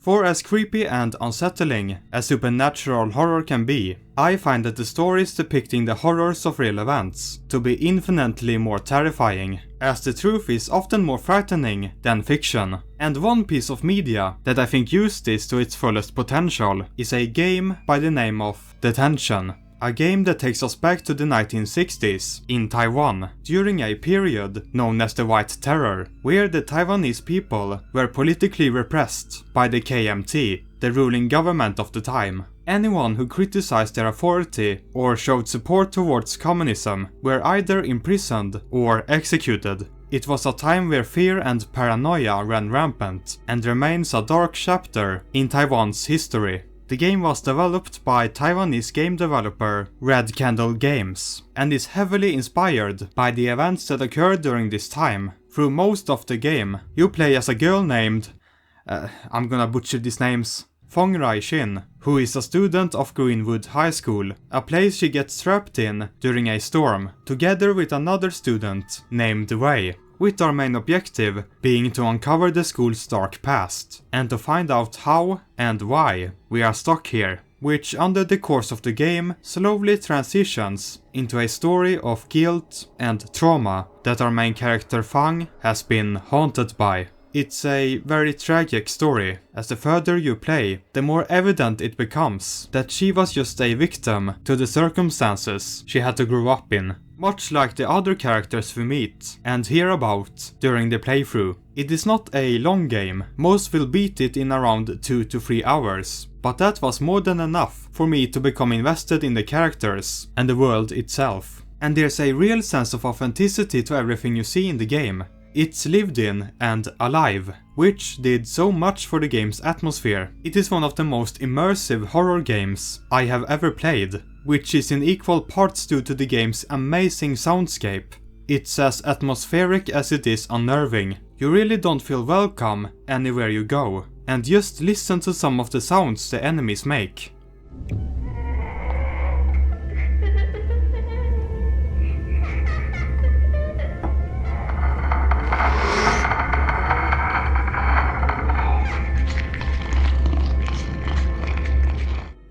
For as creepy and unsettling as supernatural horror can be, I find that the stories depicting the horrors of real events to be infinitely more terrifying, as the truth is often more frightening than fiction. And one piece of media that I think used this to its fullest potential is a game by the name of Detention. A game that takes us back to the 1960s in Taiwan, during a period known as the White Terror, where the Taiwanese people were politically repressed by the KMT, the ruling government of the time. Anyone who criticized their authority or showed support towards communism were either imprisoned or executed. It was a time where fear and paranoia ran rampant, and remains a dark chapter in Taiwan's history. The game was developed by Taiwanese game developer Red Candle Games, and is heavily inspired by the events that occurred during this time. Through most of the game, you play as a girl named... I'm gonna butcher these names. Fong Rai Shin, who is a student of Greenwood High School, a place she gets trapped in during a storm, together with another student named Wei, with our main objective being to uncover the school's dark past, and to find out how and why we are stuck here, which under the course of the game slowly transitions into a story of guilt and trauma that our main character Fang has been haunted by. It's a very tragic story. As the further you play, the more evident it becomes that she was just a victim to the circumstances she had to grow up in. Much like the other characters we meet and hear about during the playthrough. It is not a long game, most will beat it in around 2 to 3 hours, but that was more than enough for me to become invested in the characters and the world itself. And there's a real sense of authenticity to everything you see in the game. It's lived in and alive, which did so much for the game's atmosphere. It is one of the most immersive horror games I have ever played, which is in equal parts due to the game's amazing soundscape. It's as atmospheric as it is unnerving. You really don't feel welcome anywhere you go, and just listen to some of the sounds the enemies make.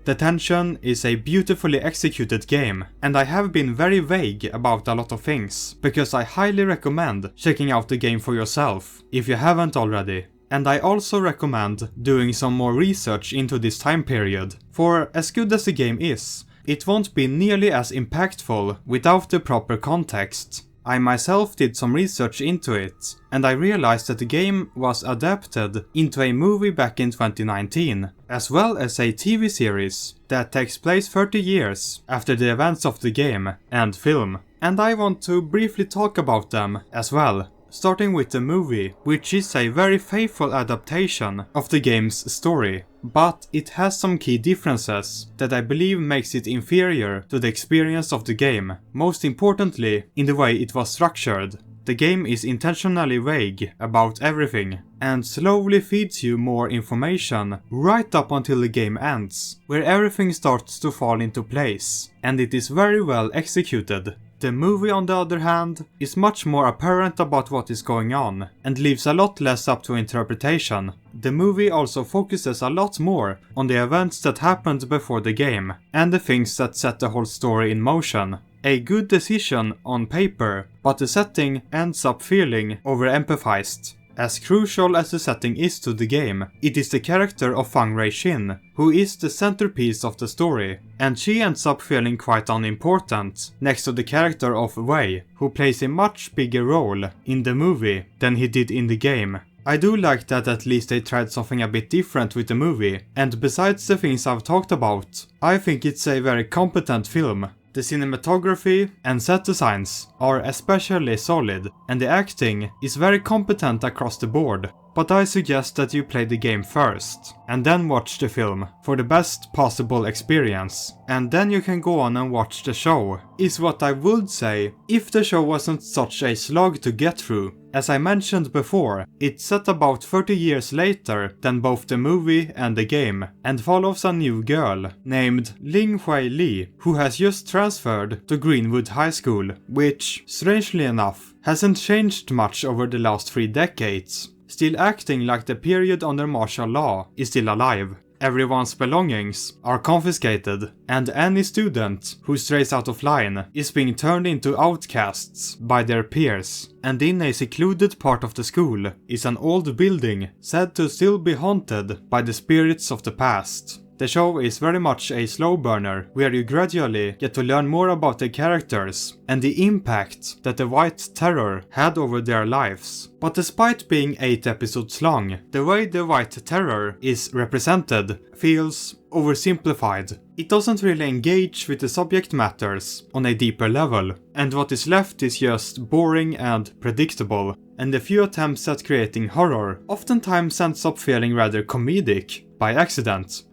Detention is a beautifully executed game, and I have been very vague about a lot of things, because I highly recommend checking out the game for yourself, if you haven't already. And I also recommend doing some more research into this time period, for as good as the game is, it won't be nearly as impactful without the proper context. I myself did some research into it, and I realized that the game was adapted into a movie back in 2019, as well as a TV series that takes place 30 years after the events of the game and film. And I want to briefly talk about them as well, starting with the movie, which is a very faithful adaptation of the game's story. But it has some key differences that I believe makes it inferior to the experience of the game, most importantly in the way it was structured. The game is intentionally vague about everything, and slowly feeds you more information right up until the game ends, where everything starts to fall into place, and it is very well executed. The movie, on the other hand, is much more apparent about what is going on, and leaves a lot less up to interpretation. The movie also focuses a lot more on the events that happened before the game, and the things that set the whole story in motion. A good decision on paper, but the setting ends up feeling over-empathized. As crucial as the setting is to the game, it is the character of Fang Rei-shin who is the centerpiece of the story, and she ends up feeling quite unimportant next to the character of Wei, who plays a much bigger role in the movie than he did in the game. I do like that at least they tried something a bit different with the movie, and besides the things I've talked about, I think it's a very competent film. The cinematography and set designs are especially solid, and the acting is very competent across the board. But I suggest that you play the game first, and then watch the film for the best possible experience. And then you can go on and watch the show, is what I would say if the show wasn't such a slog to get through. As I mentioned before, it's set about 30 years later than both the movie and the game, and follows a new girl named Ling Hui Li, who has just transferred to Greenwood High School, which, strangely enough, hasn't changed much over the last 3 decades. still acting like the period under martial law is still alive. Everyone's belongings are confiscated, and any student who strays out of line is being turned into outcasts by their peers. And in a secluded part of the school is an old building said to still be haunted by the spirits of the past. The show is very much a slow burner, where you gradually get to learn more about the characters and the impact that the White Terror had over their lives. But despite being 8 episodes long, the way the White Terror is represented feels oversimplified. It doesn't really engage with the subject matters on a deeper level, and what is left is just boring and predictable. And the few attempts at creating horror oftentimes ends up feeling rather comedic by accident.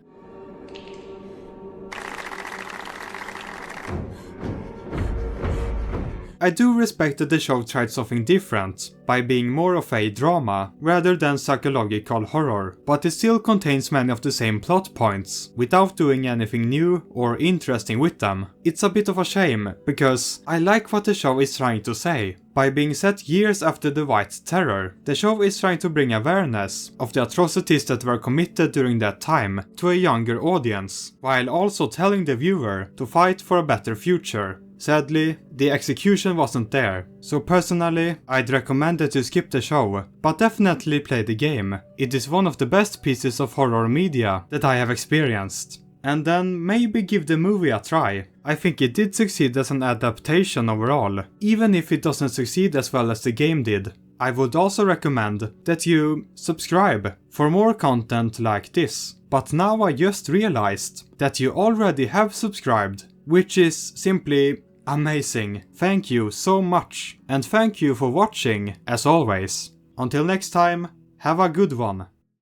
I do respect that the show tried something different, by being more of a drama rather than psychological horror, but it still contains many of the same plot points, without doing anything new or interesting with them. It's a bit of a shame, because I like what the show is trying to say. By being set years after the White Terror, the show is trying to bring awareness of the atrocities that were committed during that time to a younger audience, while also telling the viewer to fight for a better future. Sadly, the execution wasn't there, so personally, I'd recommend that you skip the show, but definitely play the game. It is one of the best pieces of horror media that I have experienced. And then maybe give the movie a try. I think it did succeed as an adaptation overall, even if it doesn't succeed as well as the game did. I would also recommend that you subscribe for more content like this. But now I just realized that you already have subscribed, which is simply amazing. Thank you so much, and thank you for watching as always. Until next time, have a good one.